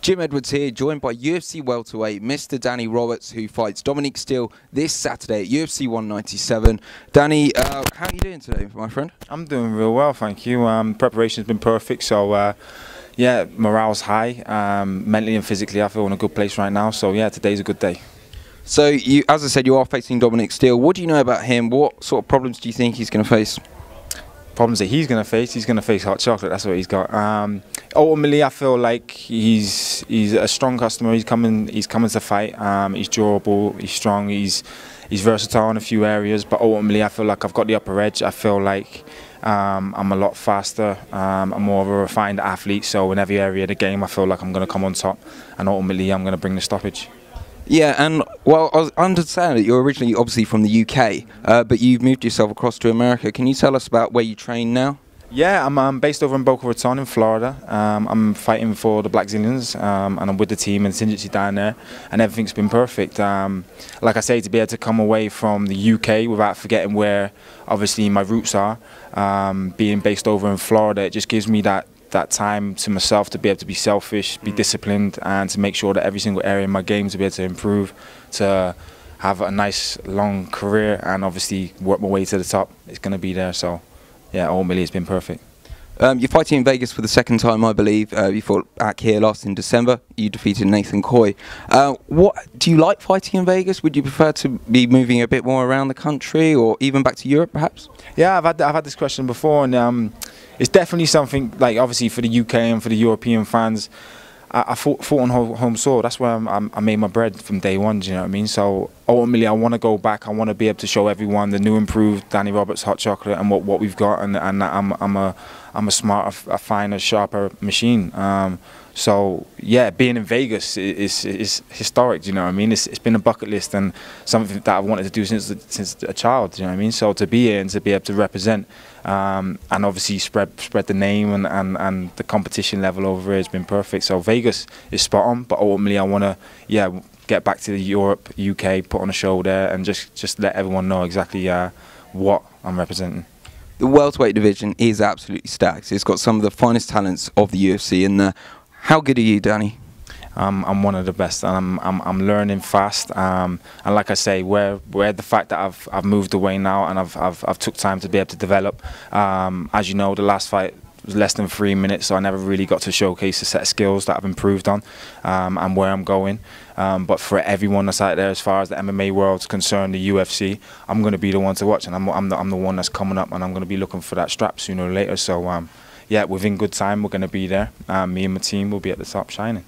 Jim Edwards here, joined by UFC welterweight Mr. Danny Roberts, who fights Dominic Steele this Saturday at UFC 197. Danny, how are you doing today, my friend? I'm doing real well, thank you. Preparation's been perfect, so yeah, morale's high. Mentally and physically, I feel in a good place right now. So yeah, today's a good day. So, as I said, you are facing Dominic Steele. What do you know about him? What sort of problems do you think he's going to face? Problems that he's going to face hot chocolate. That's what he's got. Ultimately, I feel like he's a strong customer. He's coming to fight. He's durable. He's strong. He's versatile in a few areas. But ultimately, I feel like I've got the upper edge. I feel like I'm a lot faster. I'm more of a refined athlete. So in every area of the game, I feel like I'm going to come on top. And ultimately, I'm going to bring the stoppage. Yeah, and well, I understand that you're originally obviously from the UK, but you've moved yourself across to America. Can you tell us about where you train now? Yeah, I'm based over in Boca Raton in Florida. I'm fighting for the Black Zillions, and I'm with the team and contingency down there, and everything's been perfect. Like I say, to be able to come away from the UK without forgetting where obviously my roots are, being based over in Florida, it just gives me that time to myself to be able to be selfish, be disciplined, and to make sure that every single area in my game to be able to improve, to have a nice long career, and obviously work my way to the top. It's going to be there, so yeah, ultimately it's been perfect. You're fighting in Vegas for the second time, I believe. You fought back here last in December. You defeated Nathan Coy. What do you like fighting in Vegas? Would you prefer to be moving a bit more around the country, or even back to Europe, perhaps? Yeah, I've had this question before, and it's definitely something, like, obviously for the UK and for the European fans. I fought on home soil. That's where I made my bread from day one. Do you know what I mean? So ultimately, I want to go back. I want to be able to show everyone the new, improved Danny Roberts hot chocolate and what we've got. And I'm a smarter, a finer, sharper machine. So yeah, being in Vegas is historic. Do you know what I mean? It's been a bucket list and something that I've wanted to do since a child. Do you know what I mean? So to be here and to be able to represent, and obviously spread the name and the competition level over here has been perfect. So Vegas is spot on, but ultimately I want to get back to Europe, UK, put on a show there, and just let everyone know exactly what I'm representing. The welterweight division is absolutely stacked. It's got some of the finest talents of the UFC in there. How good are you, Danny? I'm one of the best, and I'm learning fast. And like I say, where the fact that I've moved away now, and I've took time to be able to develop. As you know, the last fight was less than 3 minutes, so I never really got to showcase a set of skills that I've improved on, and where I'm going. But for everyone that's out there, as far as the MMA world's concerned, the UFC, I'm going to be the one to watch, and I'm the one that's coming up, and I'm going to be looking for that strap sooner or later. So yeah, within good time, we're going to be there. Me and my team will be at the top shining.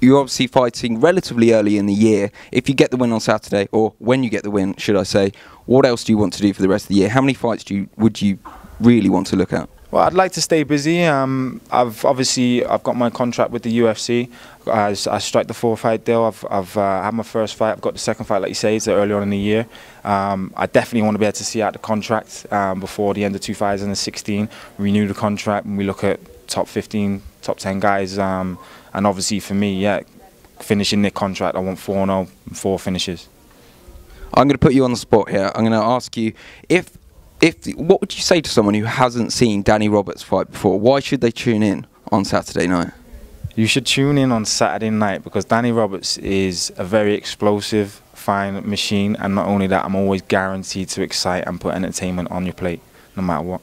You're obviously fighting relatively early in the year. If you get the win on Saturday, or when you get the win, should I say, what else do you want to do for the rest of the year? How many fights would you really want to look at? Well, I'd like to stay busy. I've got my contract with the UFC. I strike the 4-fight deal. I've had my first fight. I've got the second fight, like you say, it's early on in the year. I definitely want to be able to see out the contract before the end of 2016. Renew the contract, and we look at top 15, top 10 guys. And obviously for me, yeah, finishing the contract, I want 4-0 and 4 finishes. I'm going to put you on the spot here. I'm going to ask you, what would you say to someone who hasn't seen Danny Roberts fight before? Why should they tune in on Saturday night? You should tune in on Saturday night, because Danny Roberts is a very explosive, fine machine, and not only that, I'm always guaranteed to excite and put entertainment on your plate, no matter what.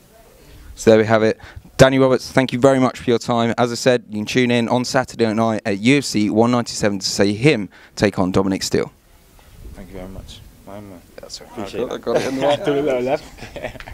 So there we have it. Danny Roberts, thank you very much for your time. As I said, you can tune in on Saturday night at UFC 197 to see him take on Dominic Steele. Thank you very much. That's right. Appreciate it. I got it in the